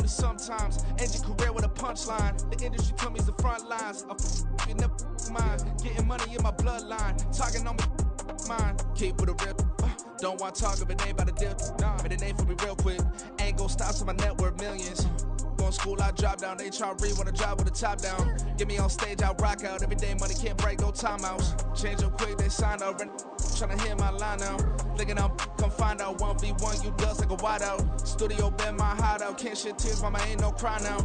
sometimes. End your career with a punchline. The industry told me it's the front lines. You never mind. Getting money in my bloodline. Talking on me, mine. Keep with a real. Don't want to talk if it ain't about the deal. Made a name for me real quick. Ain't gon' stop till my net worth millions. Going school, I drop down. They try to read when I drive with the top down. Get me on stage, I rock out. Every day money can't break, no timeouts. Change up quick, they sign up. Tryna hear my line now. Thinking I'm come find out 1v1, you dust like a wideout. Studio been my hideout. Can't shed tears, mama ain't no cry now.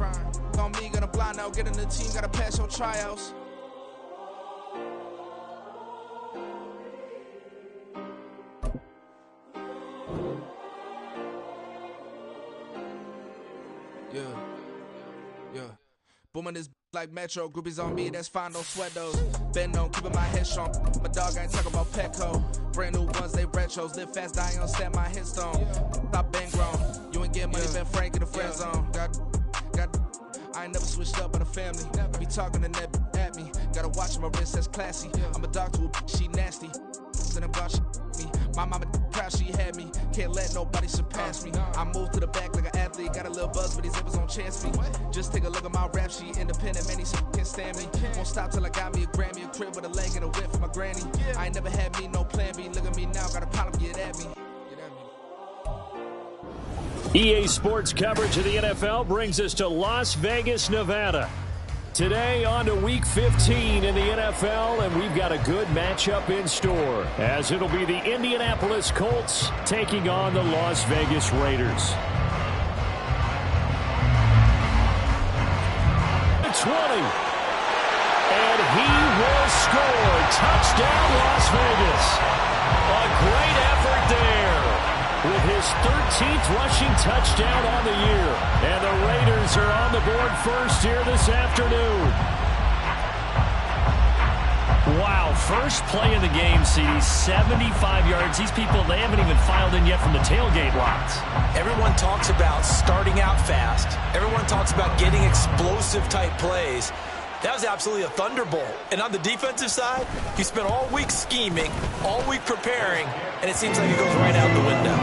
On me, gonna blind out. Get in the team, gotta pass your tryouts. Yeah. Booming this like Metro. Groupies on me, that's fine, don't sweat those. Been on, keeping my head strong. My dog ain't talking about Petco. Brand new ones, they retros. Live fast, die on set, my headstone. Stop been grown. You ain't get money, been frank in the friend zone. I ain't never switched up on the family. I be talking to that at me. Gotta watch my wrist, that's classy. I'm a dog to a she nasty. Then about me. My mama proud she had me. Can't let nobody surpass me. I moved to the back like an athlete. Got a little buzz, but these zippers don't chance me. Just take a look at my rap sheet. Independent, man, these can't stand me. Won't stop till I got me a Grammy, a crib with a leg and a whip for my granny. I ain't never had me no plan B. Look at me now, got a problem, get at me. EA Sports coverage of the NFL brings us to Las Vegas, Nevada. Today on to Week 15 in the NFL, and we've got a good matchup in store, as it'll be the Indianapolis Colts taking on the Las Vegas Raiders. The 20, and he will score. Touchdown, Las Vegas. A great effort there, with his 13th rushing touchdown on the year. And the Raiders are on the board first here this afternoon. Wow, first play of the game, CD, 75 yards. These people, they haven't even filed in yet from the tailgate lots. Everyone talks about starting out fast. Everyone talks about getting explosive-type plays. That was absolutely a thunderbolt. And on the defensive side, you spent all week scheming, all week preparing, and it seems like it goes right out the window.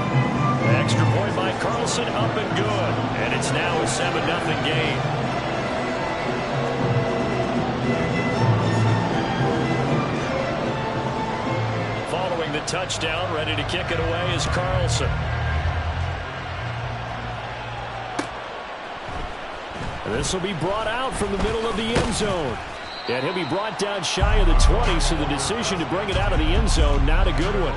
Extra point by Carlson, up and good. And it's now a 7-0 game. Following the touchdown, ready to kick it away is Carlson. This will be brought out from the middle of the end zone. And he'll be brought down shy of the 20, so the decision to bring it out of the end zone, not a good one.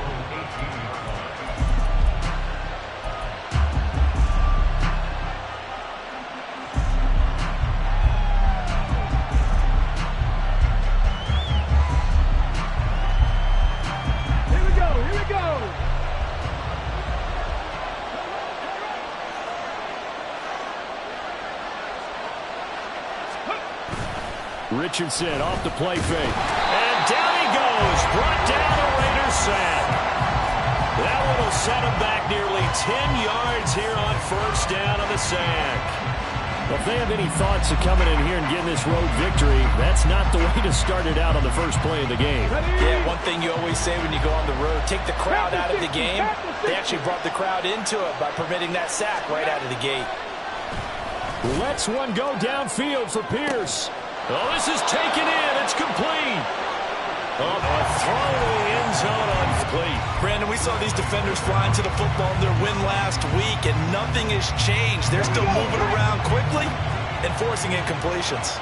Richardson off the play fake. And down he goes. Brought down a Raiders sack. That one will set him back nearly 10 yards here on first down on the sack. Well, if they have any thoughts of coming in here and getting this road victory, that's not the way to start it out on the first play of the game. Yeah, one thing you always say when you go on the road, take the crowd out of the game. They actually brought the crowd into it by permitting that sack right out of the gate. Lets one go downfield for Pierce. Oh, this is taken in. It's complete. Oh, a throw to the end zone on complete. Brandon, we saw these defenders flying to the football in their win last week, and nothing has changed. They're still moving around quickly and forcing incompletions.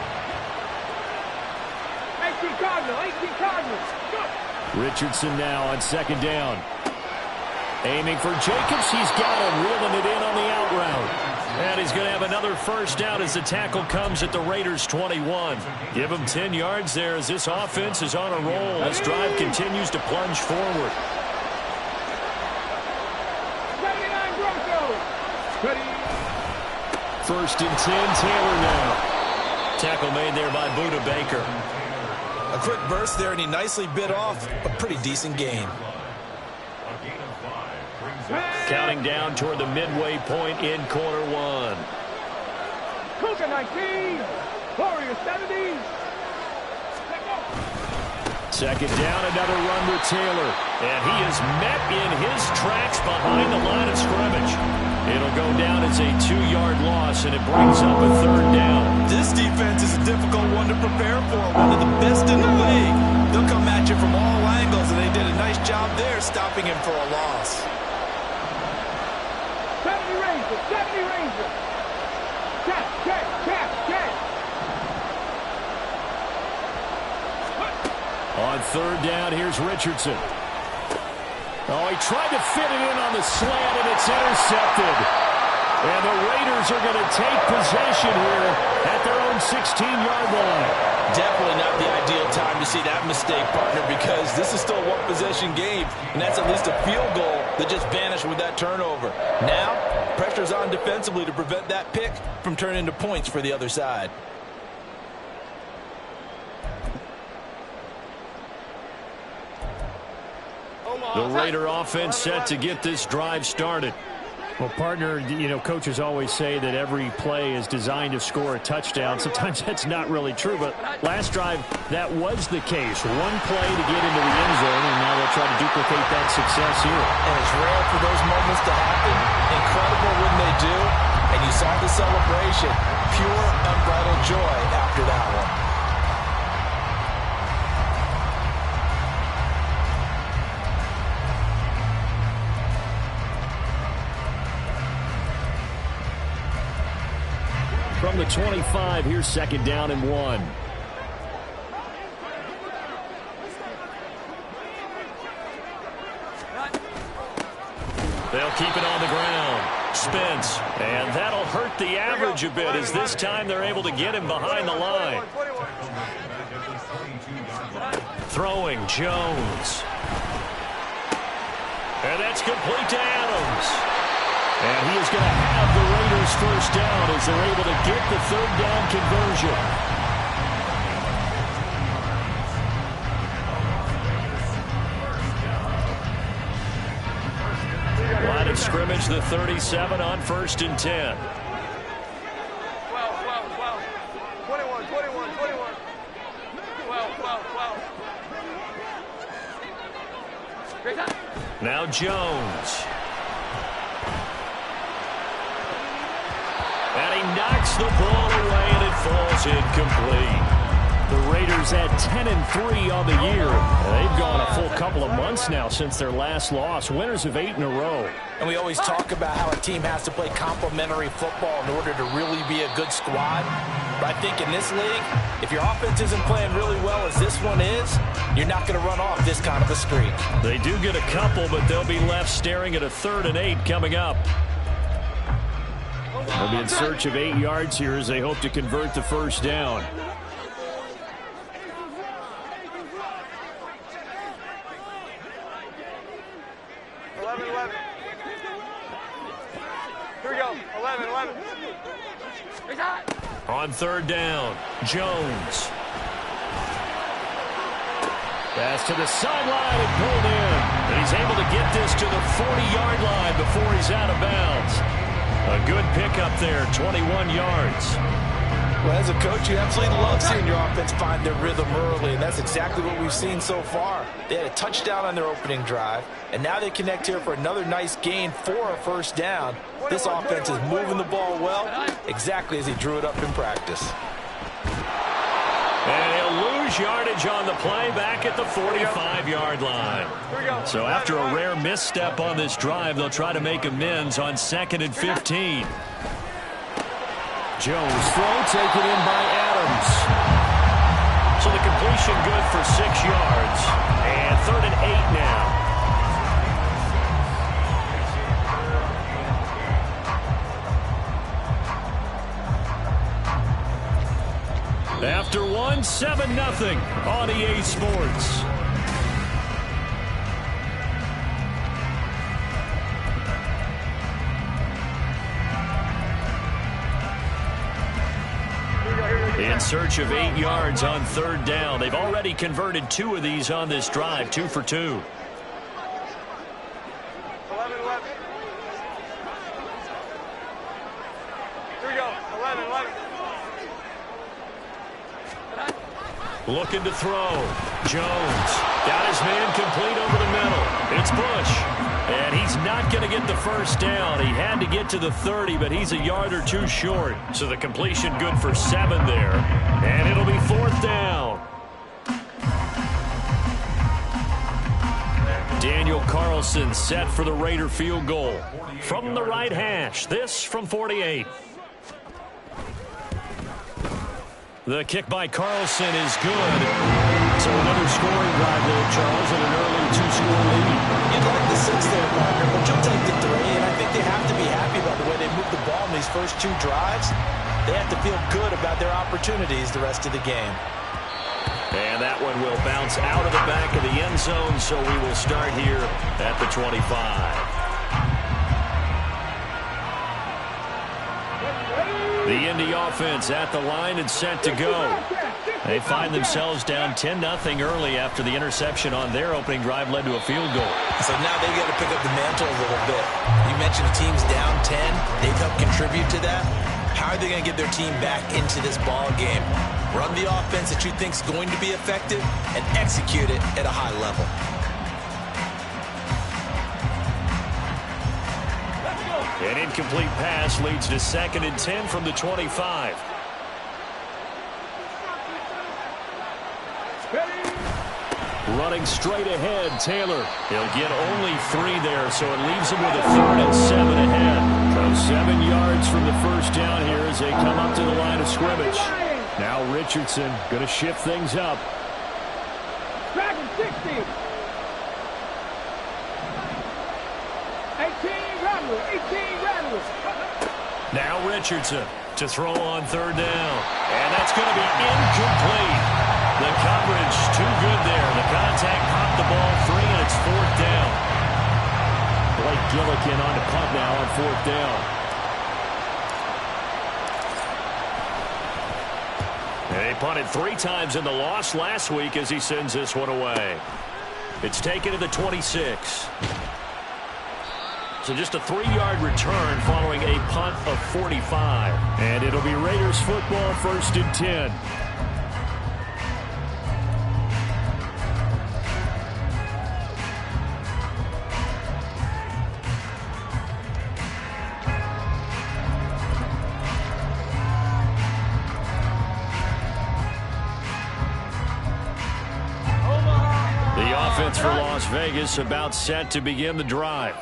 18 Cardinals. Richardson now on second down. Aiming for Jacobs. He's got him, reeling it in on the out route. And he's going to have another first down as the tackle comes at the Raiders' 21. Give him 10 yards there as this offense is on a roll. This drive continues to plunge forward. 79 Broncos. First and 10, Taylor now. Tackle made there by Budda Baker. A quick burst there, and he nicely bit off a pretty decent gain. Counting down toward the midway point in quarter one. Cougar 19, Warriors 70. Second down, another run with Taylor. And he is met in his tracks behind the line of scrimmage. It'll go down as a 2-yard loss, and it brings up a 3rd down. This defense is a difficult one to prepare for, one of the best in the league. They'll come at you from all angles, and they did a nice job there stopping him for a loss. 70 Rangers, 70 Rangers. Check. On 3rd down, here's Richardson. Oh, he tried to fit it in on the slant, and it's intercepted. And the Raiders are going to take possession here at their own 16-yard line. Definitely not the ideal time to see that mistake, partner, because this is still a one-possession game, and that's at least a field goal that just vanished with that turnover. Now, pressure's on defensively to prevent that pick from turning into points for the other side. The Raider offense set to get this drive started. Well, partner, you know, coaches always say that every play is designed to score a touchdown. Sometimes that's not really true, but last drive, that was the case. One play to get into the end zone, and now they'll try to duplicate that success here. And it's rare for those moments to happen. Incredible when they do. And you saw the celebration. Pure, unbridled joy after that one. From the 25, here's 2nd down and 1. They'll keep it on the ground. Spence. And that'll hurt the average a bit as this time they're able to get him behind the line. Throwing Jones. And that's complete to Adams. And he is going to have the Raiders 1st down as they're able to get the 3rd down conversion. Line of scrimmage, the 37 on 1st and 10. 12. Now Jones. And he knocks the ball away, and it falls incomplete. The Raiders at 10-3 on the year. They've gone a full couple of months now since their last loss. Winners of 8 in a row. And we always talk about how a team has to play complementary football in order to really be a good squad. But I think in this league, if your offense isn't playing really well as this one is, you're not going to run off this kind of a streak. They do get a couple, but they'll be left staring at a 3rd and 8 coming up. They'll be in search of 8 yards here as they hope to convert the 1st down. Here we go. 11. On 3rd down, Jones. Pass to the sideline and pulled in. And he's able to get this to the 40-yard line before he's out of bounds. A good pickup there, 21 yards. Well, as a coach, you absolutely love seeing your offense find their rhythm early, and that's exactly what we've seen so far. They had a touchdown on their opening drive, and now they connect here for another nice gain for a 1st down. This offense is moving the ball well, exactly as he drew it up in practice. And he'll lose yardage on the play back at the 45-yard line. So after a rare misstep on this drive, they'll try to make amends on 2nd and 15. Jones throw taken in by Adams. So the completion good for 6 yards. And 3rd and 8 now. After 1, 7-0 on EA Sports. In search of 8 yards on 3rd down. They've already converted 2 of these on this drive, 2 for 2. 11. Here we go. 11. Looking to throw. Jones got his man complete over the middle. It's Bush. And he's not going to get the first down. He had to get to the 30, but he's a yard or two short. So the completion good for 7 there. And it'll be 4th down. Daniel Carlson set for the Raider field goal. From the right hash, this from 48. The kick by Carlson is good. So another scoring drive there, Charles, and an early 2-score lead. You'd like the 6 there, Parker, but you'll take the 3, and I think they have to be happy about the way they moved the ball in these first 2 drives. They have to feel good about their opportunities the rest of the game. And that one will bounce out of the back of the end zone, so we will start here at the 25. The Indy offense at the line and set to go. They find themselves down 10-0 early after the interception on their opening drive led to a field goal. So now they've got to pick up the mantle a little bit. You mentioned the team's down 10. They've helped contribute to that. How are they going to get their team back into this ball game? Run the offense that you think is going to be effective and execute it at a high level. An incomplete pass leads to 2nd and 10 from the 25. Running straight ahead, Taylor. He'll get only 3 there, so it leaves him with a 3rd and 7 ahead. So 7 yards from the first down here as they come up to the line of scrimmage. Now Richardson going to shift things up. Dragon 60. 18 Rattlers. Now Richardson to throw on 3rd down. And that's going to be incomplete. The coverage too good there. The contact popped the ball free, and it's 4th down. Blake Gillikin on the punt now on 4th down. They punted 3 times in the loss last week as he sends this one away. It's taken to the 26. So just a 3-yard return following a punt of 45. And it'll be Raiders football, 1st and 10. For Las Vegas about set to begin the drive.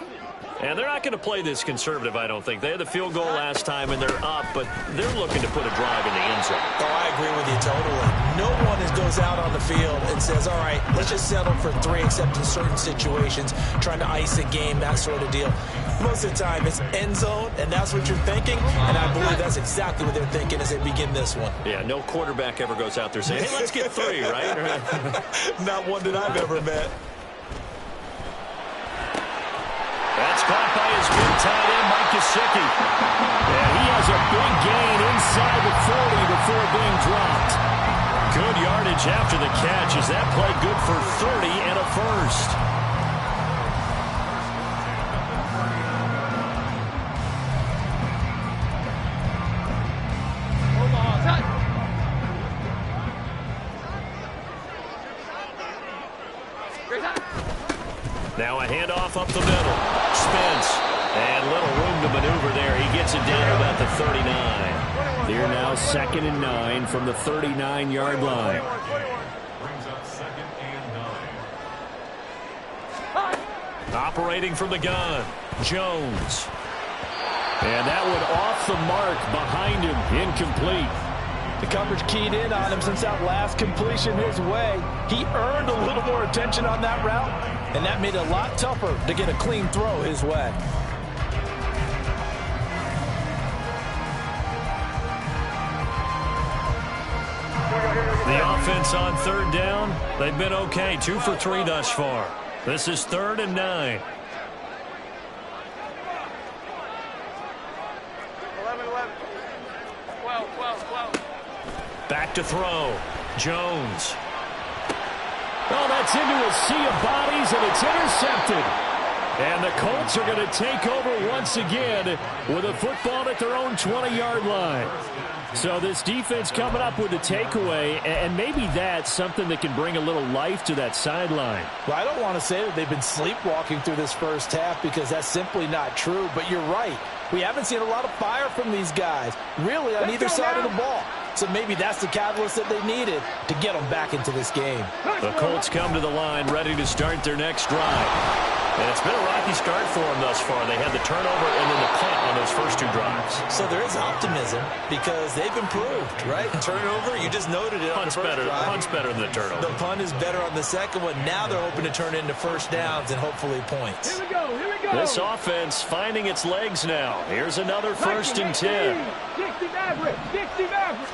And they're not going to play this conservative, I don't think. They had the field goal last time, and they're up, but they're looking to put a drive in the end zone. Oh, I agree with you totally. No one goes out on the field and says, all right, let's just settle for 3, except in certain situations, trying to ice a game, that sort of deal. Most of the time, it's end zone, and that's what you're thinking, and I believe that's exactly what they're thinking as they begin this one. Yeah, no quarterback ever goes out there saying, hey, let's get 3, right? Not one that I've ever met. That's caught by his good tight end, Mike Gesicki. And he has a big gain inside the 40 before being dropped. Good yardage after the catch. Is that play good for 30 and a first? Now a handoff up the middle. Spence. And little room to maneuver there. He gets it down to about the 39. Here now 2nd and 9 from the 39-yard line. Operating from the gun. Jones. And that one off the mark behind him. Incomplete. The coverage keyed in on him since that last completion his way. He earned a little more attention on that route, and that made it a lot tougher to get a clean throw his way. The offense on 3rd down, they've been okay. 2 for 3 thus far. This is 3rd and 9. 11. 12. Back to throw. Jones. Oh, that's into a sea of bodies, and it's intercepted. And the Colts are going to take over once again with a football at their own 20-yard line. So this defense coming up with a takeaway, and maybe that's something that can bring a little life to that sideline. Well, I don't want to say that they've been sleepwalking through this first half because that's simply not true, but you're right. We haven't seen a lot of fire from these guys, really, on either side of the ball. So maybe that's the catalyst that they needed to get them back into this game. The Colts come to the line ready to start their next drive. And it's been a rocky start for them thus far. They had the turnover and then the punt on those first two drives. So there is optimism because they've improved, right? Turnover, you just noted it on the first drive. Punt's better than the turnover. The punt is better on the second one. Now they're hoping to turn into first downs and hopefully points. Here we go. Here we go. This offense finding its legs now. Here's another 1st and 10. 60 Maverick. 60 Maverick.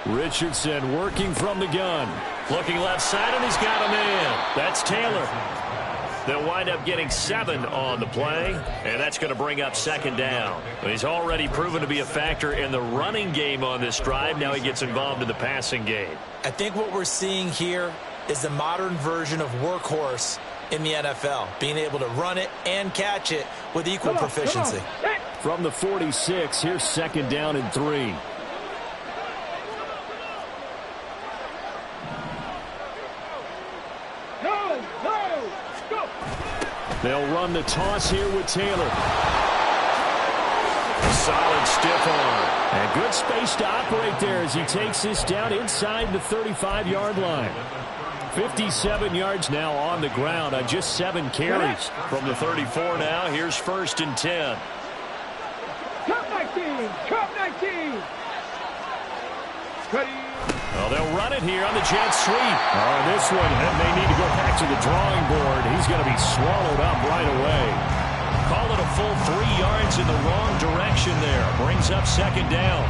Richardson working from the gun. Looking left side, and he's got a man. That's Taylor. They'll wind up getting 7 on the play, and that's going to bring up 2nd down. He's already proven to be a factor in the running game on this drive. Now he gets involved in the passing game. I think what we're seeing here is the modern version of workhorse in the NFL, being able to run it and catch it with equal proficiency. From the 46, here's 2nd down and 3. They'll run the toss here with Taylor. Solid stiff arm. And good space to operate there as he takes this down inside the 35-yard line. 57 yards now on the ground on just 7 carries. From the 34 now, here's 1st and 10. Cup 19. Cup 19. Ready. Well, they'll run it here on the jet sweep. Oh, this one, and they need to go back to the drawing board. He's going to be swallowed up right away. Call it a full 3 yards in the wrong direction there. Brings up 2nd down.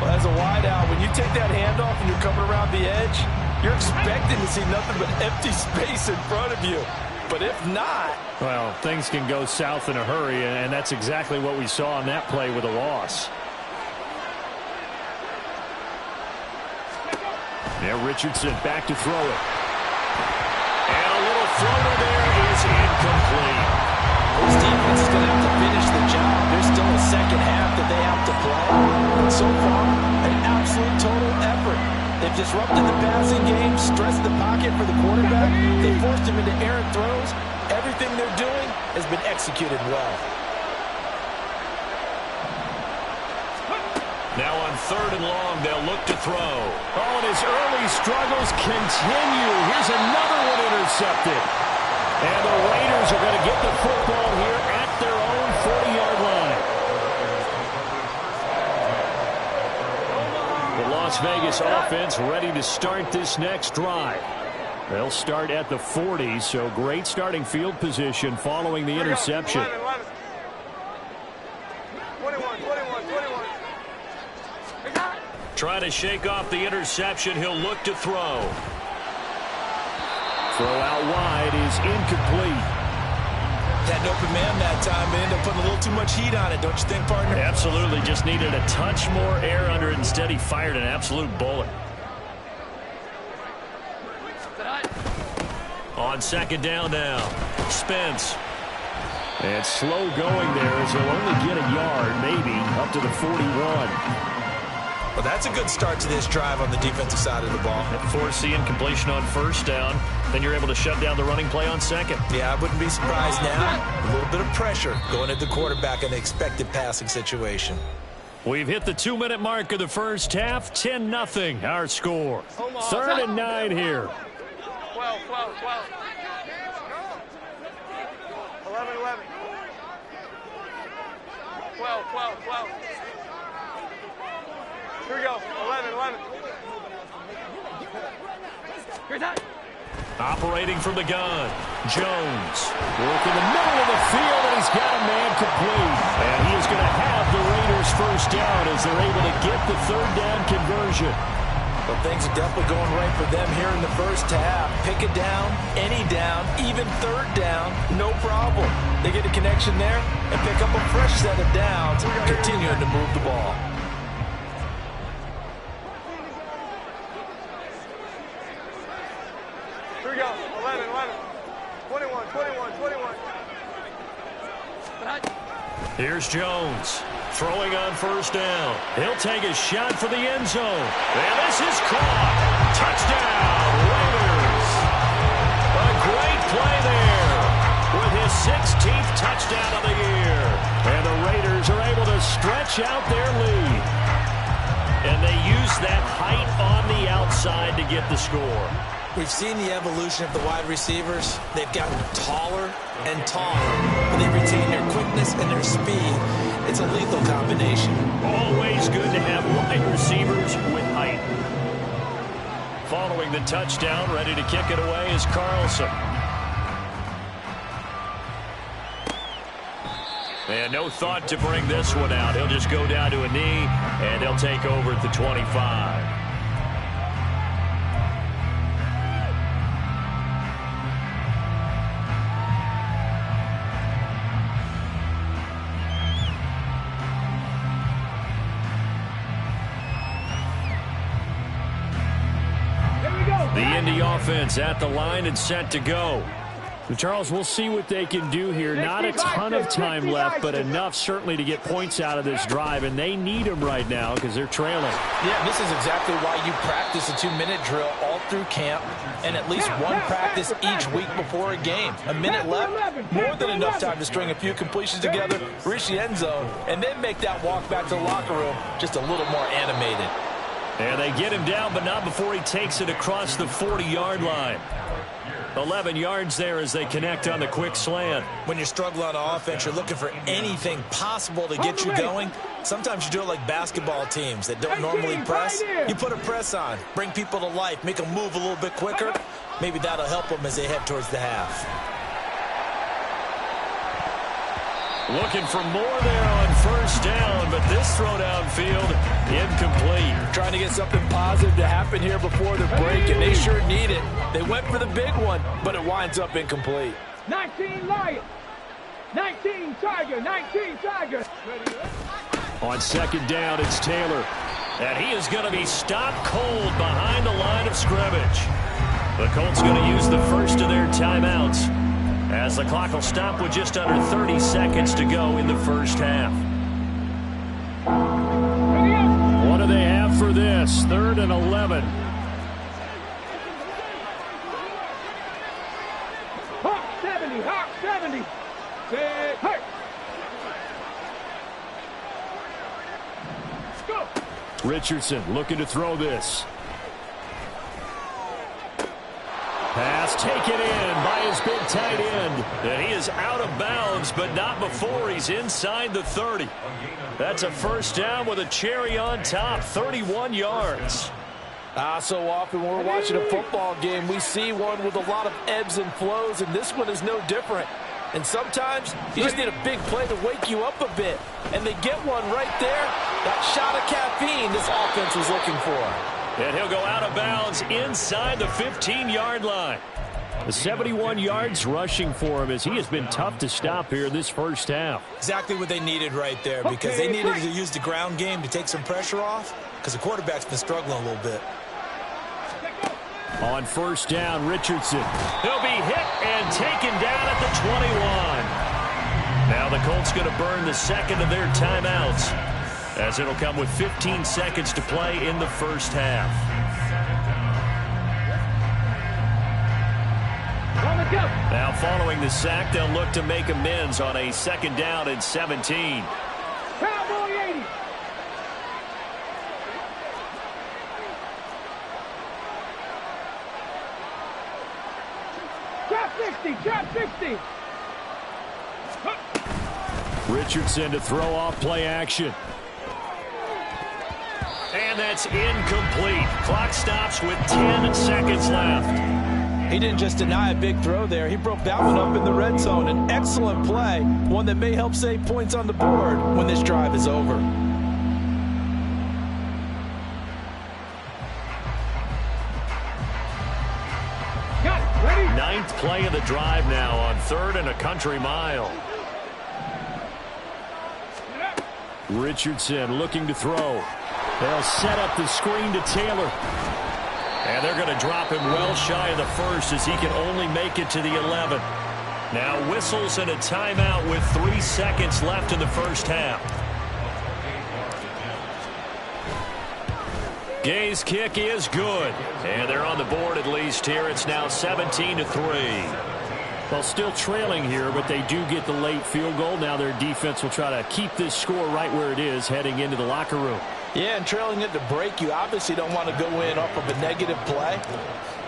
Well, as a wideout, when you take that handoff and you're coming around the edge, you're expecting to see nothing but empty space in front of you. But if not... Well, things can go south in a hurry, and that's exactly what we saw on that play with a loss. Now Richardson back to throw it. And a little floater there is incomplete. This defense is going to have to finish the job. There's still a second half that they have to play. And so far, an absolute total effort. They've disrupted the passing game, stressed the pocket for the quarterback. They forced him into errant throws. Everything they're doing has been executed well. Now on 3rd and long, they'll look to throw. Oh, and his early struggles continue. Here's another one intercepted. And the Raiders are going to get the football here at their own 40-yard line. The Las Vegas offense ready to start this next drive. They'll start at the 40, so great starting field position following the interception. 21. Trying to shake off the interception. He'll look to throw. Throw out wide is incomplete. Had an open man that time, but ended up putting a little too much heat on it, don't you think, partner? Absolutely. Just needed a touch more air under it. Instead, he fired an absolute bullet. On 2nd down now. Spence. And slow going there as he'll only get a yard, maybe, up to the 41. Well, that's a good start to this drive on the defensive side of the ball. Force the incompletion on 1st down. Then you're able to shut down the running play on 2nd. Yeah, I wouldn't be surprised now. A little bit of pressure going at the quarterback in the expected passing situation. We've hit the 2-minute mark of the first half. 10-0 our score. 3rd and 9 here. 12. 11. 12. Here we go. 11. Here's that. Operating from the gun. Jones. Work in the middle of the field, and he's got a man complete. And he is going to have the Raiders 1st down as they're able to get the 3rd down conversion. Well, things are definitely going right for them here in the first half. Pick a down, any down, even 3rd down, no problem. They get a connection there and pick up a fresh set of downs, continuing to move the ball. Here we go. 11. 21. Here's Jones. Throwing on first down. He'll take a shot for the end zone. And this is caught. Touchdown, Raiders. A great play there with his 16th touchdown of the year. And the Raiders are able to stretch out their lead. And they use that height on the outside to get the score. We've seen the evolution of the wide receivers. They've gotten taller and taller, but they retain their quickness and their speed. It's a lethal combination. Always good to have wide receivers with height. Following the touchdown, ready to kick it away is Carlson. And no thought to bring this one out. He'll just go down to a knee, and they'll take over at the 25. The Indy offense at the line and set to go. So Charles, we'll see what they can do here. Not a ton of time left, but enough certainly to get points out of this drive, and they need them right now because they're trailing. Yeah, this is exactly why you practice a 2-minute drill all through camp and at least one practice each week before a game. A minute left, more than enough time to string a few completions together, reach the end zone, and then make that walk back to the locker room just a little more animated. And they get him down, but not before he takes it across the 40-yard line. 11 yards there as they connect on the quick slant. When you're struggling on offense, you're looking for anything possible to get you going. Sometimes you do it like basketball teams that don't normally press. You put a press on, bring people to life, make them move a little bit quicker. Maybe that'll help them as they head towards the half. Looking for more there on first down, but this throw downfield incomplete. Trying to get something positive to happen here before the break, and they sure need it. They went for the big one, but it winds up incomplete. 19 Lions, 19 Tiger, 19 Tiger. On second down, it's Taylor. And he is going to be stopped cold behind the line of scrimmage. The Colts going to use the first of their timeouts, as the clock will stop with just under 30 seconds to go in the first half. What do they have for this? 3rd and 11. Hawk 70, Hawk 70. Set, hey. Go. Richardson looking to throw this. Pass taken in by his big tight end. And he is out of bounds, but not before he's inside the 30. That's a first down with a cherry on top, 31 yards. So often when we're watching a football game, we see one with a lot of ebbs and flows, and this one is no different. And sometimes you just need a big play to wake you up a bit. And they get one right there. That shot of caffeine this offense was looking for. And he'll go out of bounds inside the 15-yard line. The 71 yards rushing for him as he has been tough to stop here this first half. Exactly what they needed right there, because they needed to use the ground game to take some pressure off, because the quarterback's been struggling a little bit. On first down, Richardson. He'll be hit and taken down at the 21. Now the Colts going to burn the second of their timeouts, as it'll come with 15 seconds to play in the first half. Now following the sack, they'll look to make amends on a second down and 17. Cowboy 80. Trap 60, trap 60. Richardson to throw off play action. And that's incomplete. Clock stops with 10 seconds left. He didn't just deny a big throw there. He broke that one up in the red zone. An excellent play, one that may help save points on the board when this drive is over. Got it, ready? 9th play of the drive now on 3rd and a country mile. Richardson looking to throw. They'll set up the screen to Taylor. And they're going to drop him well shy of the first, as he can only make it to the 11. Now whistles and a timeout with 3 seconds left in the first half. Gay's kick is good. And they're on the board at least here. It's now 17-3. Well, still trailing here, but they do get the late field goal. Now their defense will try to keep this score right where it is heading into the locker room. Yeah, and trailing it to break, you obviously don't want to go in off of a negative play.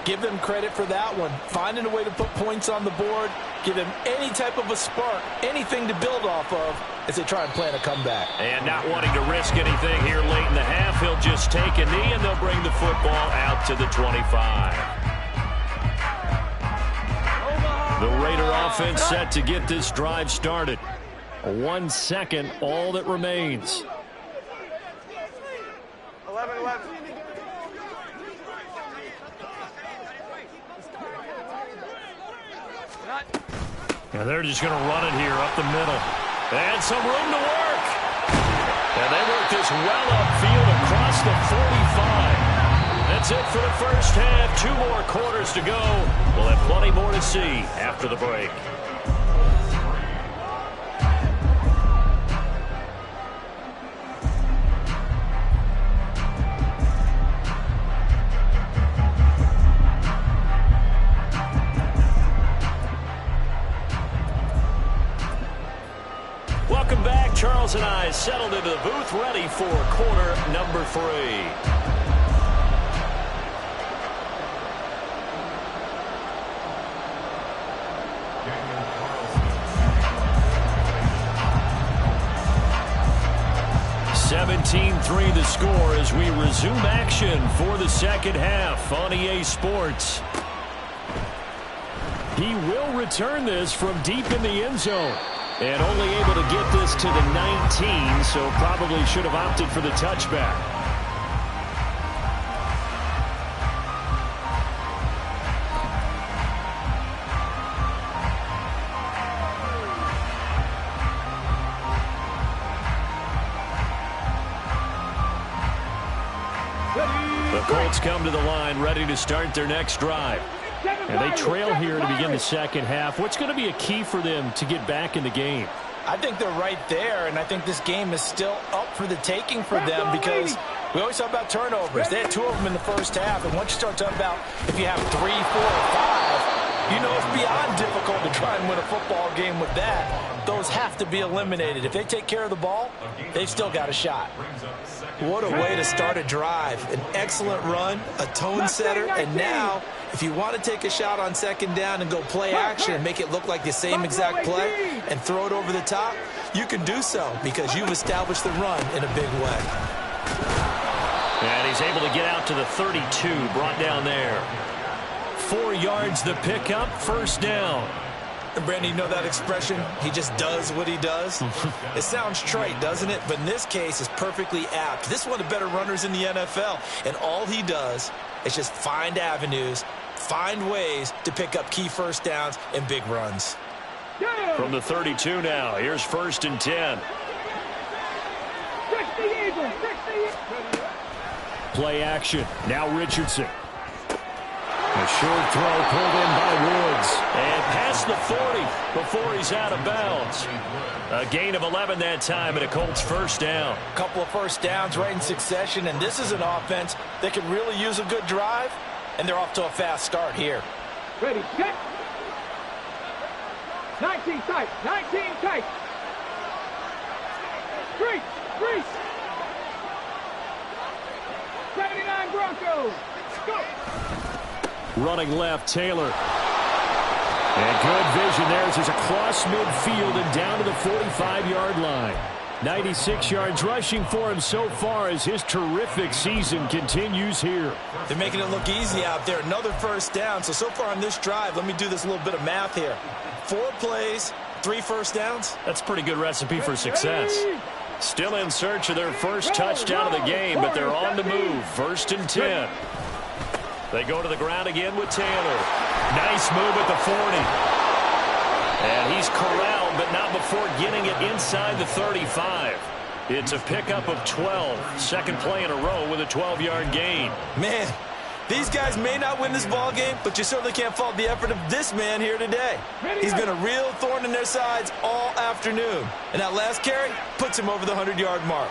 Give them credit for that one. Finding a way to put points on the board, give them any type of a spark, anything to build off of as they try and plan a comeback. And not wanting to risk anything here late in the half, he'll just take a knee and they'll bring the football out to the 25. The Raider offense set to get this drive started. 1 second, all that remains. 11-11. Now they're just going to run it here up the middle. And some room to work. And they work this well upfield across the 45. That's it for the first half. 2 more quarters to go. We'll have plenty more to see after the break. Welcome back. Charles and I settled into the booth, ready for quarter number 3. (17-3) the score as we resume action for the second half on EA Sports. He will return this from deep in the end zone. And only able to get this to the 19, so probably should have opted for the touchback. The Colts come to the line, ready to start their next drive. And they trail here to begin the second half. What's going to be a key for them to get back in the game? I think they're right there, and I think this game is still up for the taking for them because we always talk about turnovers. They had 2 of them in the first half, and once you start talking about if you have 3, 4, or 5, you know it's beyond difficult to try and win a football game with that. Those have to be eliminated. If they take care of the ball, they've still got a shot. What a way to start a drive. An excellent run, a tone setter, and now if you want to take a shot on second down and go play action and make it look like the same exact play and throw it over the top, you can do so because you've established the run in a big way. And he's able to get out to the 32, brought down there. 4 yards the pickup, first down. And Brandon, you know that expression, he just does what he does? It sounds trite, doesn't it? But in this case, it's perfectly apt. This is one of the better runners in the NFL, and all he does is just find avenues, find ways to pick up key first downs and big runs. From the 32 now, here's 1st and 10. Play action. Now Richardson. A short throw pulled in by Woods. And past the 40 before he's out of bounds. A gain of 11 that time and a Colts first down. A couple of first downs right in succession, and this is an offense that could really use a good drive, and they're off to a fast start here. Ready, set. 19 tight, 19 tight. 3. 79 Broncos. Go. Running left, Taylor. And good vision there as he's across midfield and down to the 45-yard line. 96 yards rushing for him so far as his terrific season continues here. They're making it look easy out there. Another first down. So far on this drive, let me do this little bit of math here. 4 plays, 3 first downs. That's a pretty good recipe for success. Still in search of their first touchdown of the game, but they're on the move. 1st and 10. They go to the ground again with Taylor. Nice move at the 40. And he's corralled, but not before getting it inside the 35. It's a pickup of 12. Second play in a row with a 12-yard gain. Man, These guys may not win this ball game, but you certainly can't fault the effort of this man here today. He's been a real thorn in their sides all afternoon. And that last carry puts him over the 100-yard mark.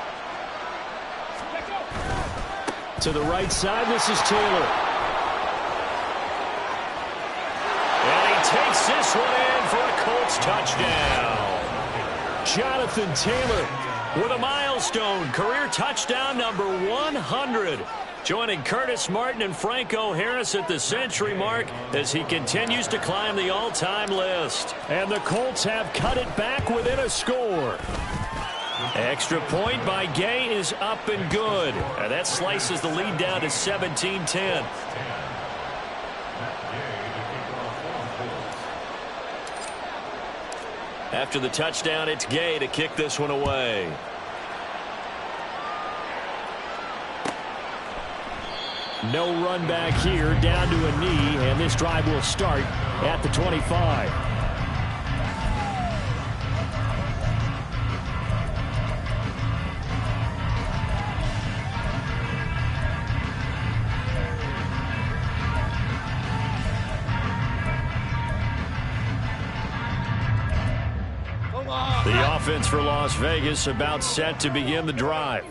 To the right side, this is Taylor. And he takes this one in for a Colts touchdown. Jonathan Taylor with a milestone career touchdown number 100. Joining Curtis Martin and Franco Harris at the century mark as he continues to climb the all-time list. And the Colts have cut it back within a score. Extra point by Gay is up and good. And that slices the lead down to 17-10. After the touchdown, it's Gay to kick this one away. No run back here, down to a knee, and this drive will start at the 25. The offense for Las Vegas about set to begin the drive.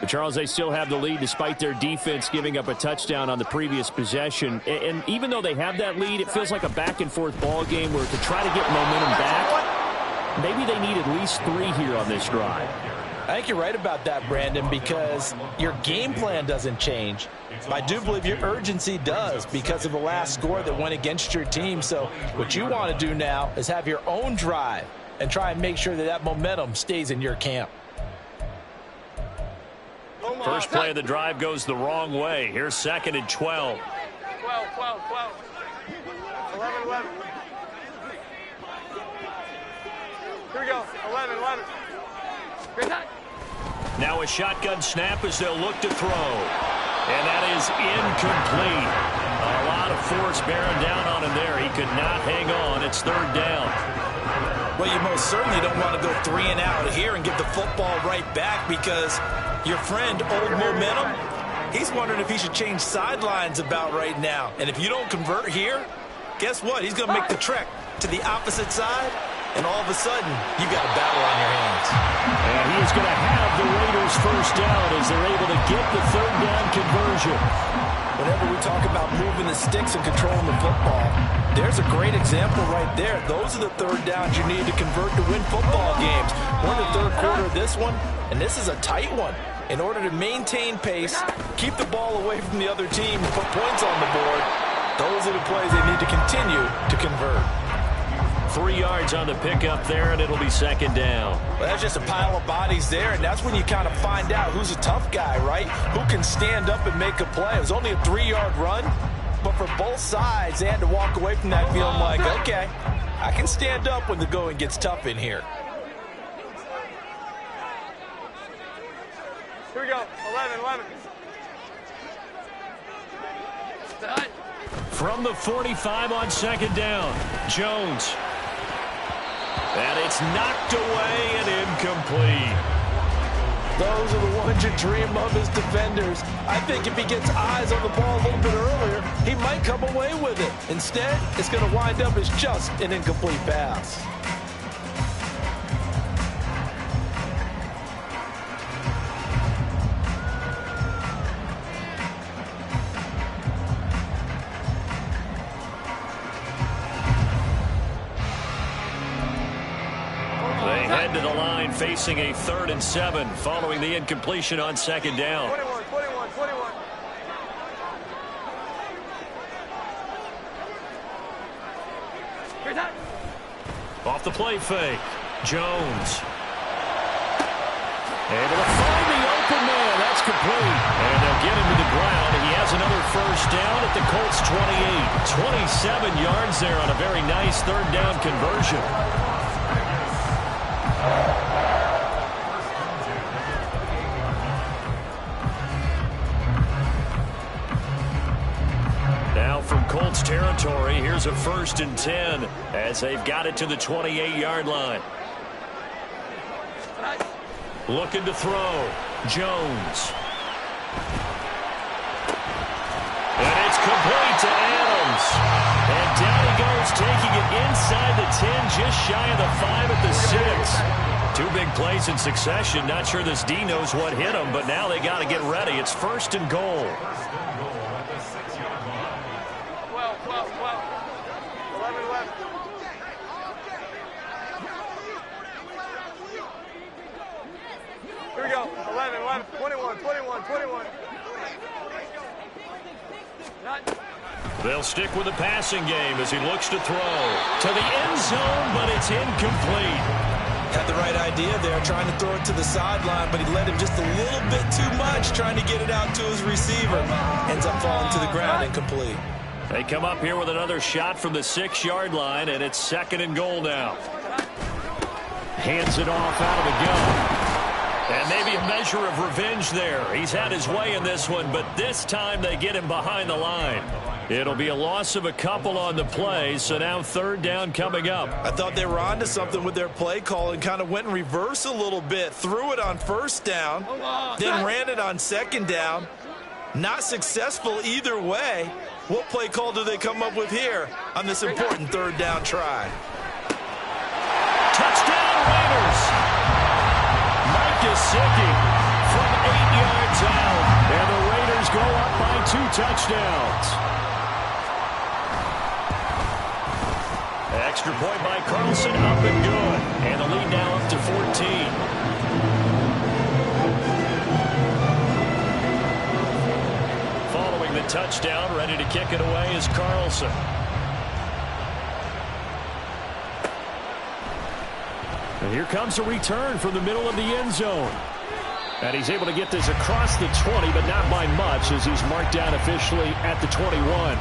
But Charles, they still have the lead despite their defense giving up a touchdown on the previous possession. And even though they have that lead, it feels like a back-and-forth ball game where to try to get momentum back, maybe they need at least 3 here on this drive. I think you're right about that, Brandon, because your game plan doesn't change. I do believe your urgency does because of the last score that went against your team. So what you want to do now is have your own drive and try and make sure that that momentum stays in your camp. First play of the drive goes the wrong way. Here's 2nd and 12. 12. 11. Here we go. 11. Great time. Now a shotgun snap as they'll look to throw. And that is incomplete. A lot of force bearing down on him there. He could not hang on. It's 3rd down. Well, you most certainly don't want to go 3 and out here and give the football right back because your friend, Old Momentum, he's wondering if he should change sidelines about right now. And if you don't convert here, guess what? He's going to make the trek to the opposite side, and all of a sudden, you got a battle on your hands. And he is going to have the Raiders first down as they're able to get the 3rd down conversion. Whenever we talk about moving the sticks and controlling the football, there's a great example right there. Those are the 3rd downs you need to convert to win football games. We're in the 3rd quarter of this one, and this is a tight one. In order to maintain pace, keep the ball away from the other team, and put points on the board, those are the plays they need to continue to convert. 3 yards on the pickup there, and it'll be 2nd down. Well, that's just a pile of bodies there, and that's when you kind of find out who's a tough guy, right? Who can stand up and make a play. It was only a 3-yard run, but for both sides, they had to walk away from that feeling like, okay, I can stand up when the going gets tough in here. Here we go. 11. From the 45 on 2nd down, Jones. And it's knocked away and incomplete. Those are the ones you dream of as defenders. I think if he gets eyes on the ball a little bit earlier, he might come away with it. Instead, it's going to wind up as just an incomplete pass. To the line facing a 3rd and 7 following the incompletion on 2nd down. 21. Great time. Off the play fake, Jones. Able to find the open man. That's complete. And they'll get him to the ground. He has another first down at the Colts 28. 27 yards there on a very nice 3rd down conversion. Now from Colts territory, here's a 1st and 10 as they've got it to the 28-yard line. Looking to throw, Jones. And just shy of the 5 at the 6. 2 big plays in succession. Not sure this D knows what hit him, but now they got to get ready. It's 1st and goal. 12, 11. Here we go. 11, 21. They'll stick with the passing game as he looks to throw to the end zone, but it's incomplete. Had the right idea there, trying to throw it to the sideline, but he led him just a little bit too much, trying to get it out to his receiver. Ends up falling to the ground, incomplete. They come up here with another shot from the 6-yard line, and it's 2nd and goal now. Hands it off out of the gun. And maybe a measure of revenge there. He's had his way in this one, but this time they get him behind the line. It'll be a loss of a couple on the play, so now 3rd down coming up. I thought they were onto something with their play call and kind of went in reverse a little bit. Threw it on 1st down, then ran it on 2nd down. Not successful either way. What play call do they come up with here on this important 3rd down try? Touchdown Raiders! Mike Gesicki from 8 yards out. And the Raiders go up by 2 touchdowns. Extra point by Carlson, up and good. And the lead now up to 14. Following the touchdown, ready to kick it away is Carlson. And here comes a return from the middle of the end zone. And he's able to get this across the 20, but not by much, as he's marked down officially at the 21.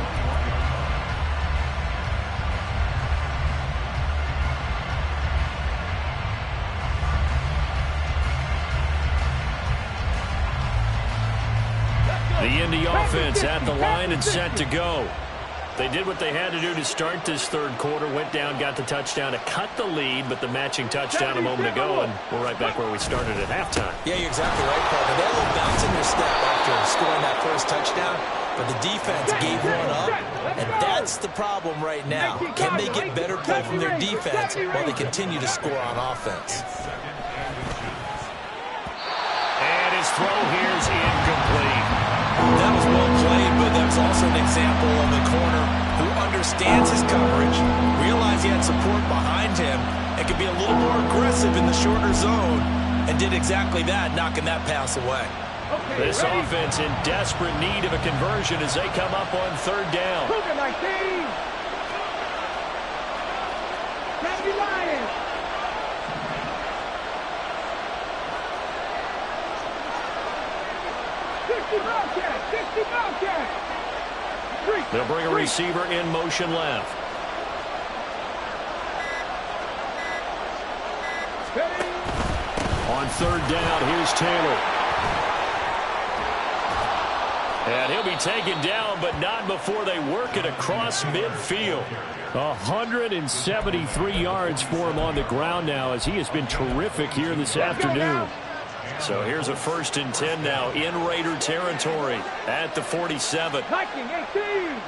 The Indy offense at the line and set to go. They did what they had to do to start this 3rd quarter, went down, got the touchdown to cut the lead, but the matching touchdown a moment ago, and we're right back where we started at halftime. Yeah, you're exactly right, partner. They had a little bounce in their step after scoring that 1st touchdown, but the defense gave one up, and that's the problem right now. Can they get better play from their defense while they continue to score on offense? And his throw here is incomplete. That was well played, but that was also an example of a corner who understands his coverage, realized he had support behind him, and could be a little more aggressive in the shorter zone, and did exactly that, knocking that pass away. This offense in desperate need of a conversion as they come up on 3rd down. They'll bring a receiver in motion left. On 3rd down, here's Taylor. And he'll be taken down, but not before they work it across midfield. 173 yards for him on the ground now, as he has been terrific here this afternoon. So here's a 1st and 10 now in Raider territory at the 47. Viking 18.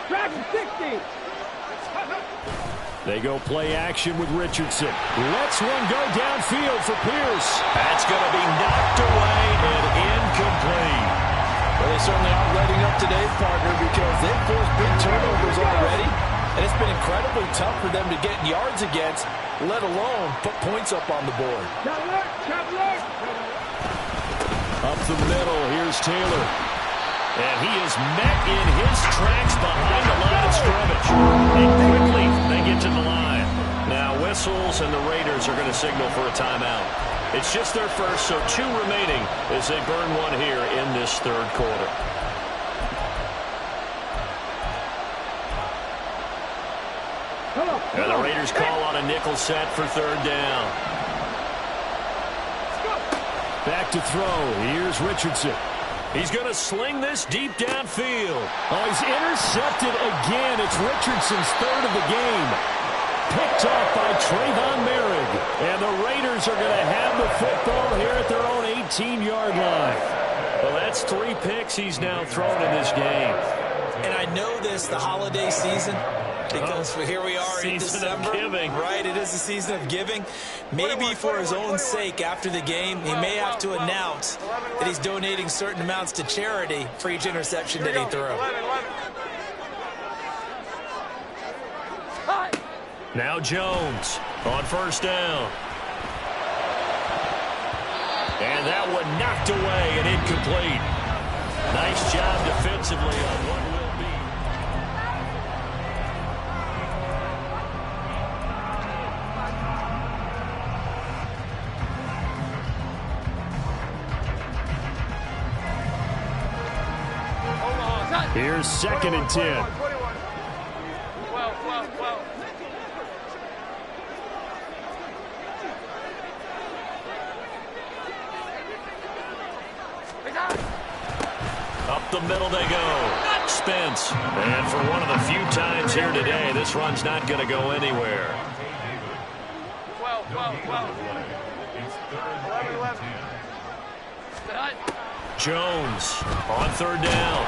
Dragon 60. They go play action with Richardson. Lets one go downfield for Pierce. That's going to be knocked away and incomplete. Well, they certainly aren't letting up today, partner, because they've forced big turnovers already, and it's been incredibly tough for them to get yards against, let alone put points up on the board. Up the middle, here's Taylor. And he is met in his tracks behind the line of scrimmage. And quickly, they get to the line. Now, whistles, and the Raiders are going to signal for a timeout. It's just their first, so 2 remaining as they burn one here in this 3rd quarter. And the Raiders call on a nickel set for 3rd down. Back to throw. Here's Richardson. He's going to sling this deep downfield. Oh, he's intercepted again. It's Richardson's 3rd of the game. Picked off by Trayvon Merrick. And the Raiders are going to have the football here at their own 18-yard line. Well, that's 3 picks he's now thrown in this game. And I know this, the holiday season, Because here we are in December. Giving. Right, it is the season of giving. Maybe for his own sake after the game, he may have to announce that he's donating certain amounts to charity for each interception that he threw. Now Jones on first down. And that one knocked away and incomplete. Nice job defensively on what will be. Here's 2nd and 10. Up the middle they go. Spence. And for one of the few times here today, this run's not going to go anywhere. 12. Jones on third down.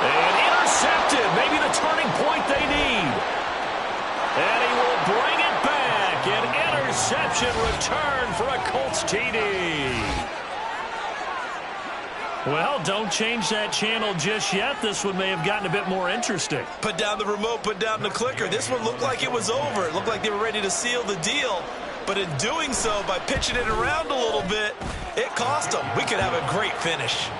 And intercepted. Maybe the turning point they need. And he will bring it back. An interception return for a Colts TD. Well, don't change that channel just yet. This one may have gotten a bit more interesting. Put down the remote, put down the clicker. This one looked like it was over. It looked like they were ready to seal the deal. But in doing so, by pitching it around a little bit, it cost them. We could have a great finish.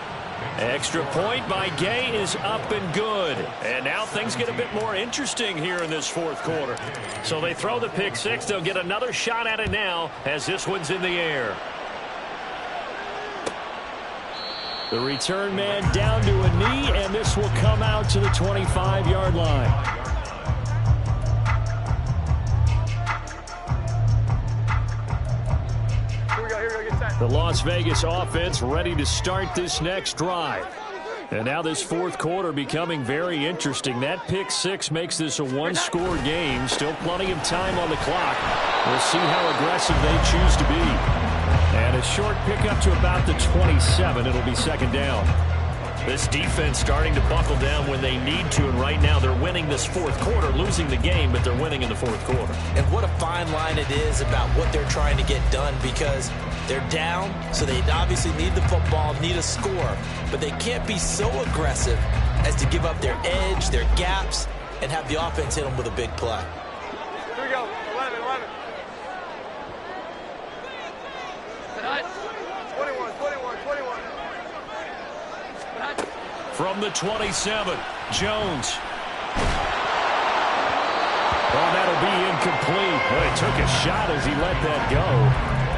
Extra point by Gay is up and good. And now things get a bit more interesting here in this 4th quarter. So they throw the pick six. They'll get another shot at it now as this one's in the air. The return man down to a knee, and this will come out to the 25-yard line. Here we go, get set. The Las Vegas offense ready to start this next drive. And now this 4th quarter becoming very interesting. That pick six makes this a one-score game. Still plenty of time on the clock. We'll see how aggressive they choose to be. And a short pickup to about the 27. It'll be 2nd down. This defense starting to buckle down when they need to, and right now they're winning this 4th quarter, losing the game, but they're winning in the 4th quarter. And what a fine line it is about what they're trying to get done, because they're down, so they obviously need the football, need a score, but they can't be so aggressive as to give up their edge, their gaps, and have the offense hit them with a big play. Here we go, 11. 21. From the 27, Jones. Oh, that'll be incomplete. Well, he took a shot as he let that go.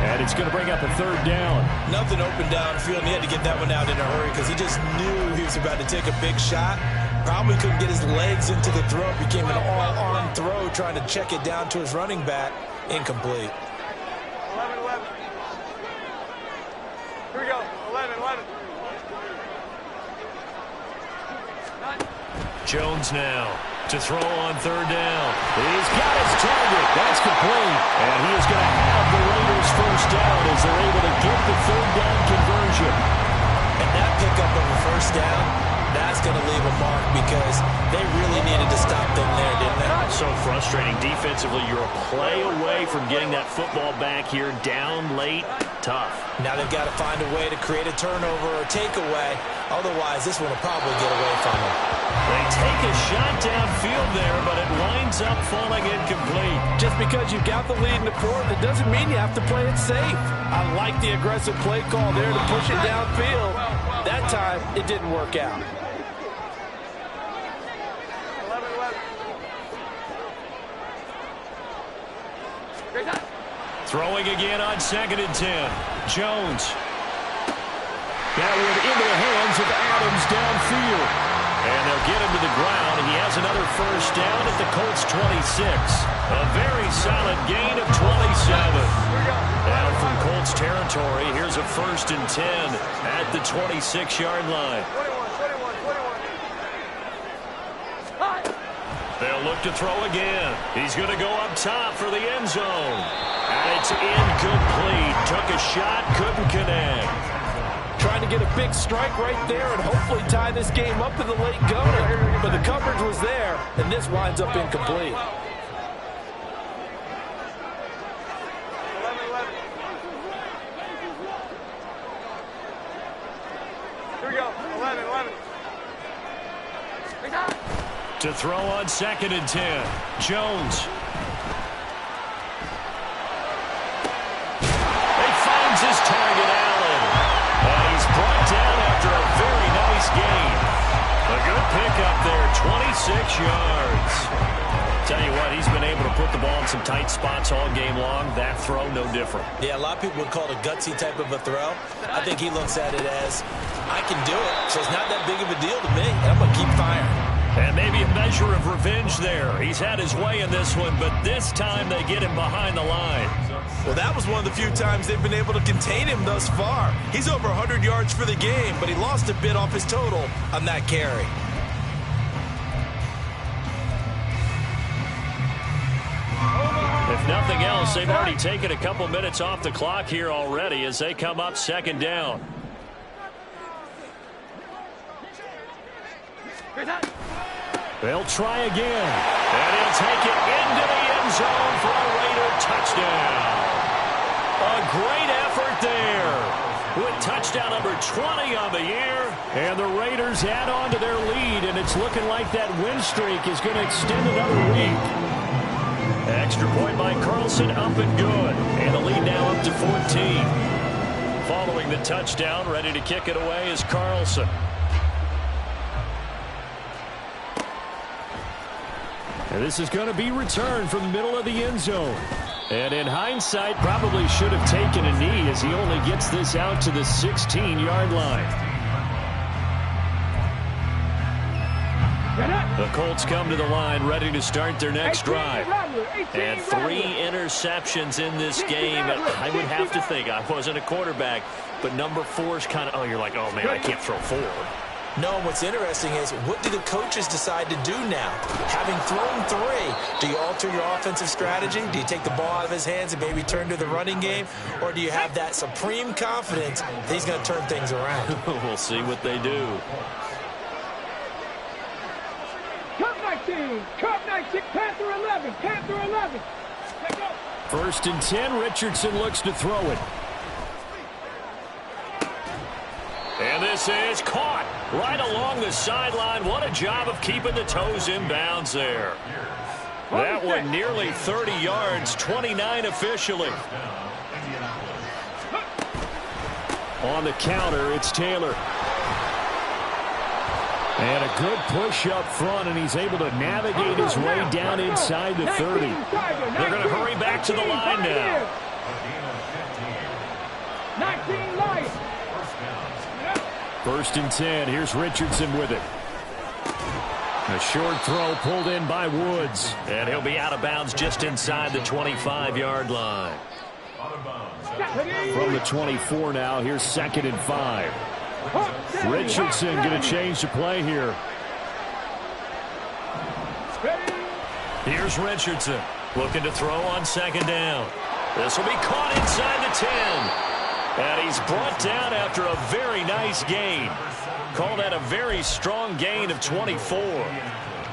And it's going to bring up a 3rd down. Nothing open downfield, and he had to get that one out in a hurry because he just knew he was about to take a big shot. Probably couldn't get his legs into the throw. It became an all-arm throw trying to check it down to his running back. Incomplete. 11. Here we go, 11. Jones now to throw on 3rd down. He's got his target. That's complete. And he is going to have the Raiders 1st down as they're able to get the 3rd down conversion. And that pickup of a 1st down, that's going to leave a mark because they really needed to stop them there, didn't they? So frustrating defensively. You're a play away from getting that football back here, down late. Tough. Now they've got to find a way to create a turnover or takeaway. Otherwise, this one will probably get away from them. They take a shot downfield there, but it winds up falling incomplete. Just because you've got the lead in the 4th, it doesn't mean you have to play it safe. I like the aggressive play call there to push it downfield. That time, it didn't work out. 11. Throwing again on 2nd and 10. Jones. That one into the hands of Adams downfield. And they'll get him to the ground. He has another 1st down at the Colts 26. A very solid gain of 27. Now from Colts territory, here's a 1st and 10 at the 26-yard line. 21. They'll look to throw again. He's going to go up top for the end zone. And it's incomplete. Took a shot, couldn't connect. Trying trying to get a big strike right there and hopefully tie this game up in the late going. But the coverage was there, and this winds up incomplete. 11. Here we go. 11. To throw on 2nd and 10. Jones. He finds his target, Allen. And he's brought down after a very nice gain. A good pickup there, 26 yards. Tell you what, he's been able to put the ball in some tight spots all game long. That throw, no different. Yeah, a lot of people would call it a gutsy type of a throw. I think he looks at it as, I can do it, so it's not that big of a deal to me, and I'm going to keep firing. And maybe a measure of revenge there. He's had his way in this one, but this time they get him behind the line. Well, that was one of the few times they've been able to contain him thus far. He's over 100 yards for the game, but he lost a bit off his total on that carry. If nothing else, they've already taken a couple minutes off the clock here already as they come up 2nd down. They'll try again. And he'll take it into the end zone for a Raider touchdown. A great effort there with touchdown number 20 on the year. And the Raiders add on to their lead, and it's looking like that win streak is going to extend another week. Extra point by Carlson, up and good. And the lead now up to 14. Following the touchdown, ready to kick it away is Carlson. And this is going to be returned from the middle of the end zone. And in hindsight, probably should have taken a knee as he only gets this out to the 16-yard line. The Colts come to the line ready to start their next drive. And 3 interceptions in this game. I would have to think, I wasn't a quarterback, but number 4 is kind of, you're like, oh, man, I can't throw 4. No, what's interesting is, what do the coaches decide to do now? Having thrown 3, do you alter your offensive strategy? Do you take the ball out of his hands and maybe turn to the running game? Or do you have that supreme confidence that he's going to turn things around? We'll see what they do. Cup 19, Panther 11, Panther 11. 1st and 10, Richardson looks to throw it. And this is caught right along the sideline. What a job of keeping the toes in bounds there. That one nearly 30 yards, 29 officially. On the counter, it's Taylor. And a good push up front, and he's able to navigate his way down inside the 30. They're going to hurry back to the line now. 19 Lions. 1st and 10. Here's Richardson with it. A short throw pulled in by Woods. And he'll be out of bounds just inside the 25-yard line. From the 24 now, here's 2nd and 5. Richardson going to change the play here. Here's Richardson looking to throw on 2nd down. This will be caught inside the 10. And he's brought down after a very nice gain. Call that a very strong gain of 24.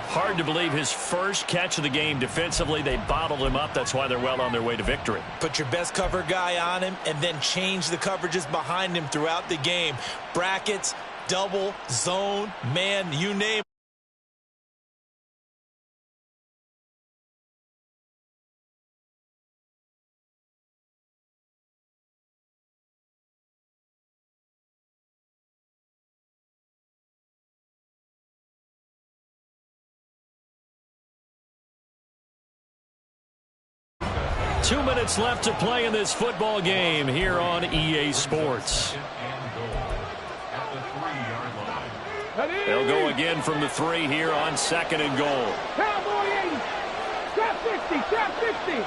Hard to believe his first catch of the game defensively. They bottled him up. That's why they're well on their way to victory. Put your best cover guy on him and then change the coverages behind him throughout the game. Brackets, double, zone, man, you name it. 2 minutes left to play in this football game here on EA Sports. They'll go again from the 3 here on 2nd and goal. Cowboy 80. Trap 60. Trap 60.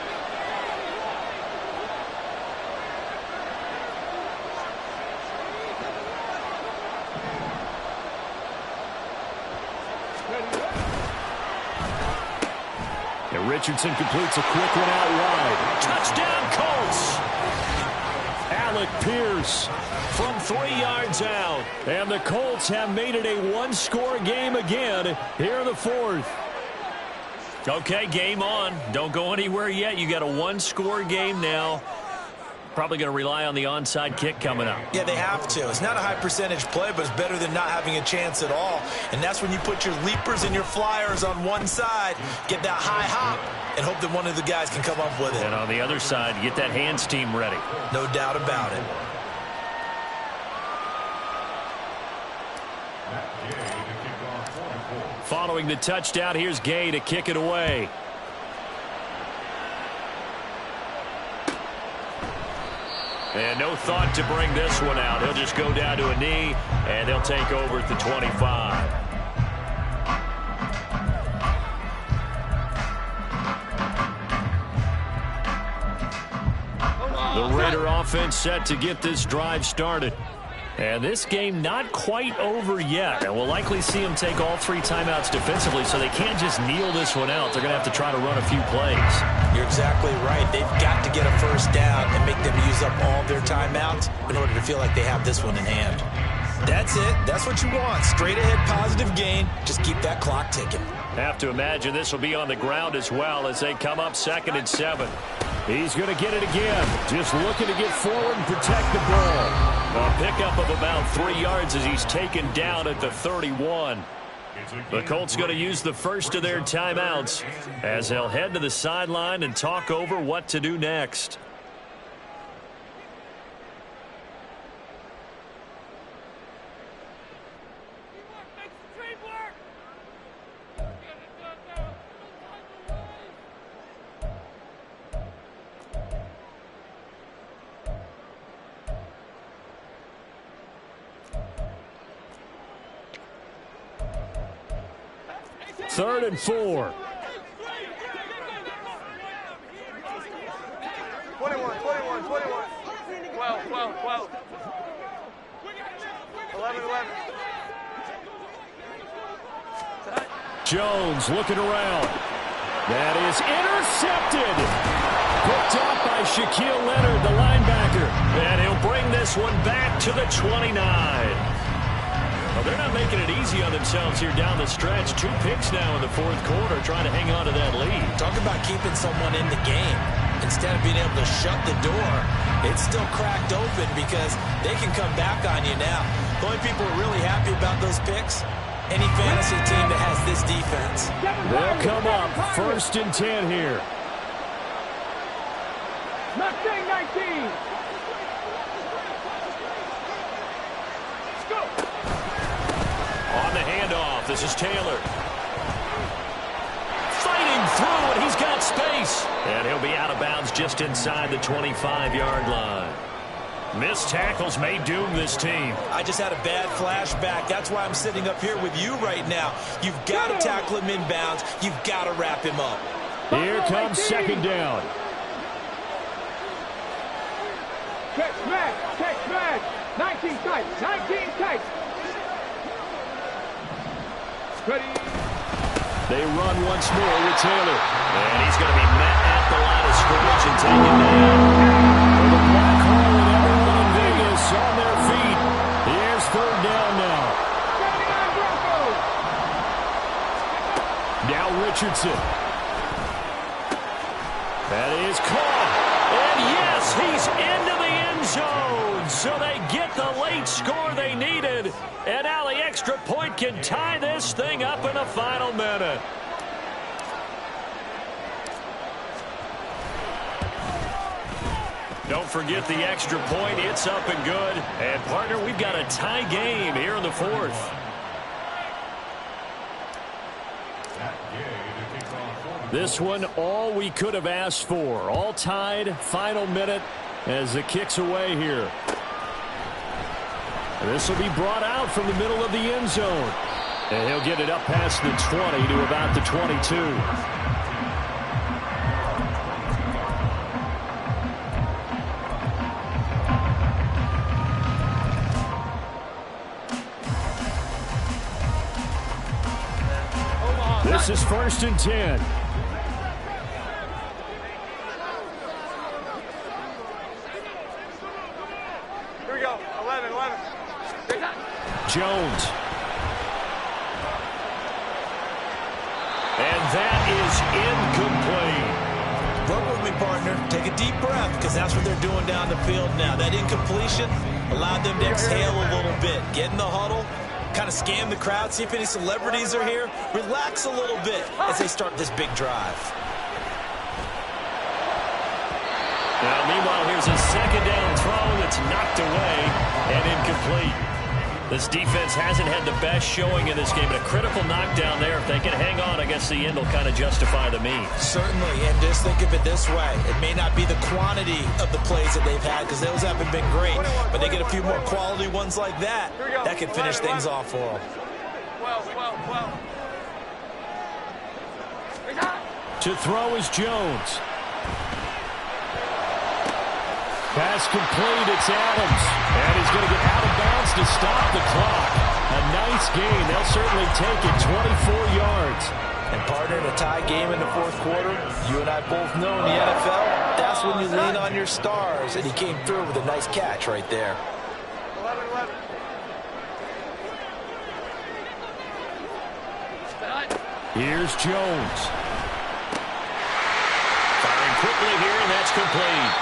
And Richardson completes a quick one out wide. Touchdown, Colts! Alec Pierce from 3 yards out. And the Colts have made it a one-score game again here in the fourth. Okay, game on. Don't go anywhere yet. You got a one-score game now. Probably going to rely on the onside kick coming up. Yeah, they have to. It's not a high percentage play, but it's better than not having a chance at all. And that's when you put your leapers and your flyers on one side, get that high hop, and hope that one of the guys can come up with it. And on the other side, get that hands team ready. No doubt about it. Following the touchdown, here's Gay to kick it away. And no thought to bring this one out. He'll just go down to a knee, and they'll take over at the 25. The Raider offense set to get this drive started. And this game not quite over yet. And we'll likely see them take all 3 timeouts defensively, so they can't just kneel this one out. They're going to have to try to run a few plays. You're exactly right. They've got to get a first down and make them use up all their timeouts in order to feel like they have this one in hand. That's it. That's what you want. Straight ahead positive gain. Just keep that clock ticking. Have to imagine this will be on the ground as well as they come up 2nd and 7. He's going to get it again. Just looking to get forward and protect the ball. A pickup of about 3 yards as he's taken down at the 31. The Colts going to use the first of their timeouts as they'll head to the sideline and talk over what to do next. Third and 4. 21, 12, 11, 11. Jones looking around. That is intercepted. Picked up by Shaquille Leonard, the linebacker. And he'll bring this one back to the 29. Well, they're not making it easy on themselves here down the stretch. 2 picks now in the fourth quarter, trying to hang on to that lead. Talk about keeping someone in the game. Instead of being able to shut the door, it's still cracked open because they can come back on you now. The only people who are really happy about those picks, any fantasy team that has this defense. They'll come up 1st and 10 here. Mustang 19. On the handoff, this is Taylor. Fighting through, and he's got space. And he'll be out of bounds just inside the 25-yard line. Missed tackles may doom this team. I just had a bad flashback. That's why I'm sitting up here with you right now. You've got to tackle him inbounds. You've got to wrap him up. Here comes 2nd down. Check smash. 19 tight. 19 tight. Ready. They run once more with Taylor. And he's going to be met at the line of scrimmage and taken down. For the Black Hole and everyone in Vegas on their feet. Here's 3rd down now. 79 Broncos. Now Richardson. That is caught. And yes, he's into the end zone. So they get the late score they needed. And now the extra point can tie this thing up in the final minute. Don't forget the extra point. It's up and good. And, partner, we've got a tie game here in the fourth. This one, all we could have asked for. All tied, final minute as the kick's away here. This will be brought out from the middle of the end zone. And he'll get it up past the 20 to about the 22. This is 1st and 10. 11. Jones. And that is incomplete. Work with me, partner. Take a deep breath, because that's what they're doing down the field now. That incompletion allowed them to exhale a little bit. Get in the huddle, kind of scan the crowd, see if any celebrities are here. Relax a little bit as they start this big drive. Now, meanwhile, here's a second down throw that's knocked away and incomplete. This defense hasn't had the best showing in this game, but a critical knockdown there. If they can hang on, I guess the end will kind of justify the means. Certainly, and just think of it this way. It may not be the quantity of the plays that they've had, because those haven't been great, but they get a few more quality ones like that. That can finish things off for them. To throw is Jones. Pass complete, it's Adams. And he's going to get out of bounds to stop the clock. A nice gain. They'll certainly take it, 24 yards. And partner, in a tie game in the fourth quarter, you and I both know in the NFL, that's when you lean on your stars. And he came through with a nice catch right there. 11. Here's Jones. Firing quickly here, and that's complete.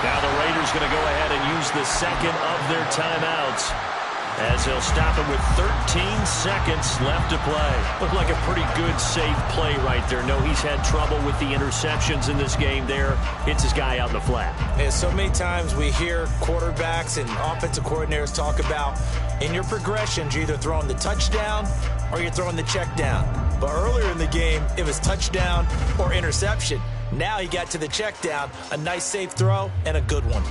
Now the Raiders going to go ahead and use the second of their timeouts as they'll stop it with 13 seconds left to play. Looked like a pretty good, safe play right there. No, he's had trouble with the interceptions in this game there. Hits his guy out in the flat. And so many times we hear quarterbacks and offensive coordinators talk about in your progressions, you're either throwing the touchdown or you're throwing the check down. But earlier in the game, it was touchdown or interception. Now he got to the check down, a nice safe throw, and a good one.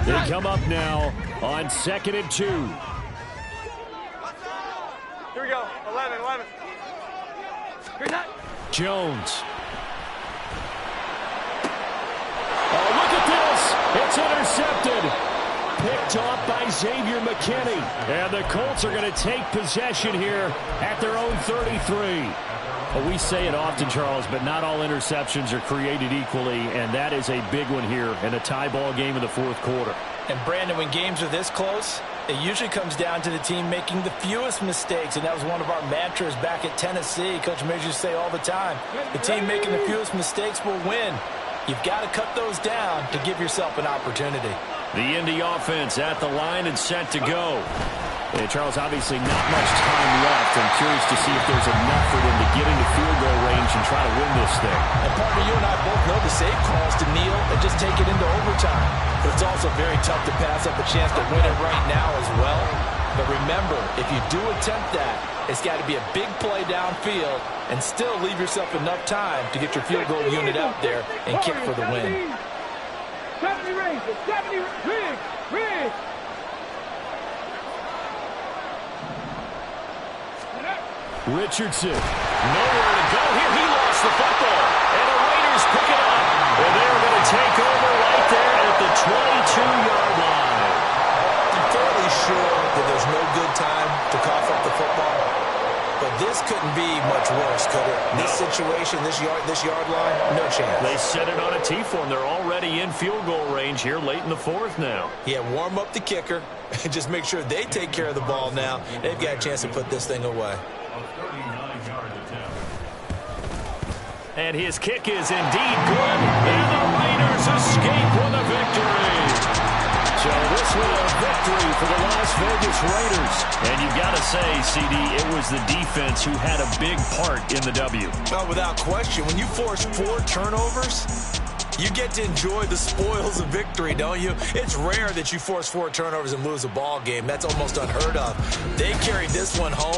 They come up now on 2nd and 2. Here we go. 11. Jones. Oh, look at this. It's intercepted. Picked off by Xavier McKinney. And the Colts are going to take possession here at their own 33. Well, we say it often, Charles, but not all interceptions are created equally, and that is a big one here in a tie ball game in the fourth quarter. And, Brandon, when games are this close, it usually comes down to the team making the fewest mistakes, and that was one of our mantras back at Tennessee. Coach Majors used to say all the time, the team making the fewest mistakes will win. You've got to cut those down to give yourself an opportunity. The Indy offense at the line and set to go. And Charles, obviously not much time left. I'm curious to see if there's enough for them to get into field goal range and try to win this thing. And partner, you and I both know the save calls to kneel and just take it into overtime. But it's also very tough to pass up a chance to win it right now as well. But remember, if you do attempt that, it's got to be a big play downfield and still leave yourself enough time to get your field goal unit out there and kick for the win. 70 Riggs, 70 Riggs. Richardson, nowhere to go here. He lost the football, and the Raiders pick it up. And they're going to take over right there at the 22-yard line. I'm fairly sure that there's no good time to cough up the football, but this couldn't be much worse, could it? This situation, this yard line, no chance. They set it on a tee for him. They're already in field goal range here late in the fourth now. Yeah, warm up the kicker and just make sure they take care of the ball now. They've got a chance to put this thing away. And his kick is indeed good, and the Raiders escape with a victory. So this was a victory for the Las Vegas Raiders. And you've got to say, CD, it was the defense who had a big part in the W. Well, without question, when you force 4 turnovers, you get to enjoy the spoils of victory, don't you? It's rare that you force 4 turnovers and lose a ball game. That's almost unheard of. They carried this one home.